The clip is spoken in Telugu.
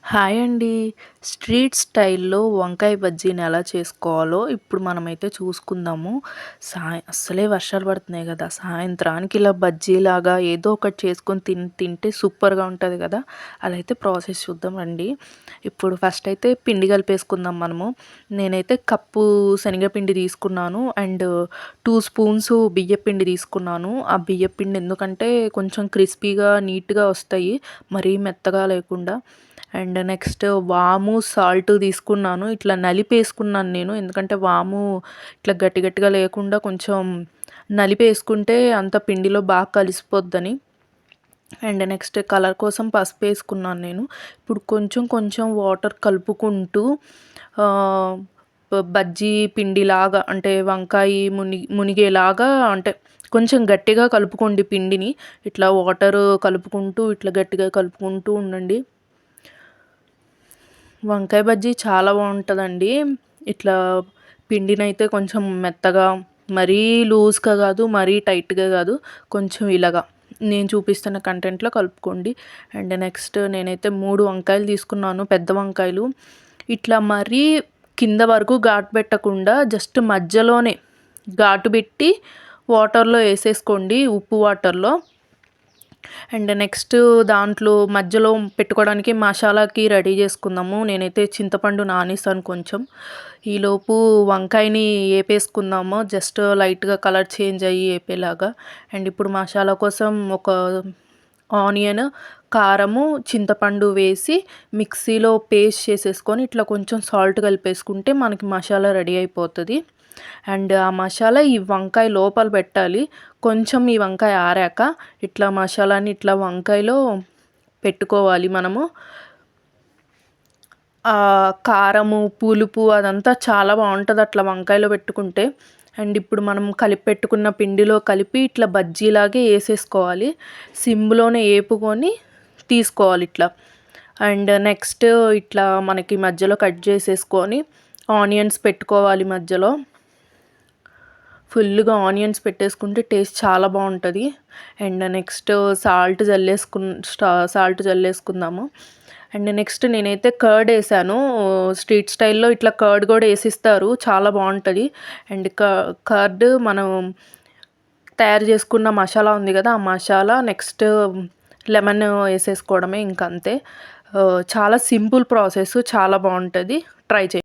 హాయ్ అండి. స్ట్రీట్ స్టైల్‌లో వంకాయ బజ్జీని ఎలా చేసుకోవాలో ఇప్పుడు మనమైతే చూసుకుందాము. అస్సలే వర్షాలు పడుతున్నాయి గదా! సాయంత్రానికి ఇలా బజ్జీలాగా ఏదో ఒకటి చేసుకొని తింటే సూపర్‌గా ఉంటది గదా! అలా అయితే ప్రాసెస్ చూద్దాం రండి. ఇప్పుడు ఫస్ట్ అయితే పిండి కలిపేసుకుందాం మనము. నేనైతే కప్పు శనగపిండి తీసుకున్నాను. అండ్ 2 స్పూన్స్ బియ్యపిండి తీసుకున్నాను. ఆ బియ్యపిండి ఎందుకంటే కొంచెం క్రిస్పీగా, నీట్‌గా వస్తాయి. మరీ మెత్తగా లేకుండా. అండ్ నెక్స్ట్ వాము, సాల్ట్ తీసుకున్నాను. ఇట్లా నలిపేసుకున్నాను నేను. ఎందుకంటే వాము ఇట్లా గట్టి గట్టిగా లేకుండా కొంచెం నలిపేసుకుంటే అంత పిండిలో బాగా కలిసిపోద్దని. అండ్ నెక్స్ట్ కలర్ కోసం పసుపేసుకున్నాను నేను. ఇప్పుడు కొంచెం కొంచెం వాటర్ కలుపుకుంటూ బజ్జీ పిండిలాగా అంటే వంకాయ మునిగేలాగా అంటే కొంచెం గట్టిగా కలుపుకోండి పిండిని. ఇట్లా వాటర్ కలుపుకుంటూ ఇట్లా గట్టిగా కలుపుకుంటూ ఉండండి. వంకాయ బజ్జీ చాలా బాగుంటుందండి. ఇట్లా పిండినైతే కొంచెం మెత్తగా, మరీ లూజ్‌గా కాదు, మరీ టైట్‌గా కాదు, కొంచెం ఇలాగా నేను చూపిస్తున్న కంటెంట్‌లో కలుపుకోండి. అండ్ నెక్స్ట్ నేనైతే 3 వంకాయలు తీసుకున్నాను, పెద్ద వంకాయలు. ఇట్లా మరీ కింద వరకు ఘాటు పెట్టకుండా జస్ట్ మధ్యలోనే ఘాటు పెట్టి వాటర్‌లో వేసేసుకోండి, ఉప్పు వాటర్‌లో. అండ్ నెక్స్ట్ దాంట్లో మధ్యలో పెట్టుకోవడానికి మసాలాకి రెడీ చేసుకుందాము. నేనైతే చింతపండు నానేసాను కొంచెం. ఈలోపు వంకాయని ఏపేసుకుందాము, జస్ట్ లైట్‌గా కలర్ చేంజ్ అయ్యి ఏపేలాగా. అండ్ ఇప్పుడు మసాలా కోసం ఒక ఆనియన్, కారము, చింతపండు వేసి మిక్సీలో పేస్ట్ చేసేసుకొని ఇట్లా కొంచెం సాల్ట్ కలిపేసుకుంటే మనకి మసాలా రెడీ అయిపోతుంది. అండ్ ఆ మసాలా ఈ వంకాయ లోపల పెట్టాలి. కొంచెం ఈ వంకాయ ఆరాక ఇట్లా మసాలాని ఇట్లా వంకాయలో పెట్టుకోవాలి మనము. కారము, పులుపు అదంతా చాలా బాగుంటుంది అట్లా వంకాయలో పెట్టుకుంటే. అండ్ ఇప్పుడు మనం కలిపి పెట్టుకున్న పిండిలో కలిపి ఇట్లా బజ్జీలాగే వేసేసుకోవాలి. సిమ్లోనే వేపుకొని తీసుకోవాలి ఇట్లా. అండ్ నెక్స్ట్ ఇట్లా మనకి మధ్యలో కట్ చేసేసుకొని ఆనియన్స్ పెట్టుకోవాలి మధ్యలో. ఫుల్లుగా ఆనియన్స్ పెట్టేసుకుంటే టేస్ట్ చాలా బాగుంటుంది. అండ్ నెక్స్ట్ సాల్ట్ జల్లేసుకుందాము. అండ్ నెక్స్ట్ నేనైతే కర్డ్ వేసాను. స్ట్రీట్ స్టైల్లో ఇట్లా కర్డ్ కూడా వేసిస్తారు, చాలా బాగుంటుంది. అండ్ కర్డ్ మనం తయారు చేసుకున్న మసాలా ఉంది కదా, ఆ మసాలా నెక్స్ట్ లెమన్ వేసేసుకోవడమే ఇంకంతే. చాలా సింపుల్ ప్రాసెస్, చాలా బాగుంటుంది. ట్రై చేయండి.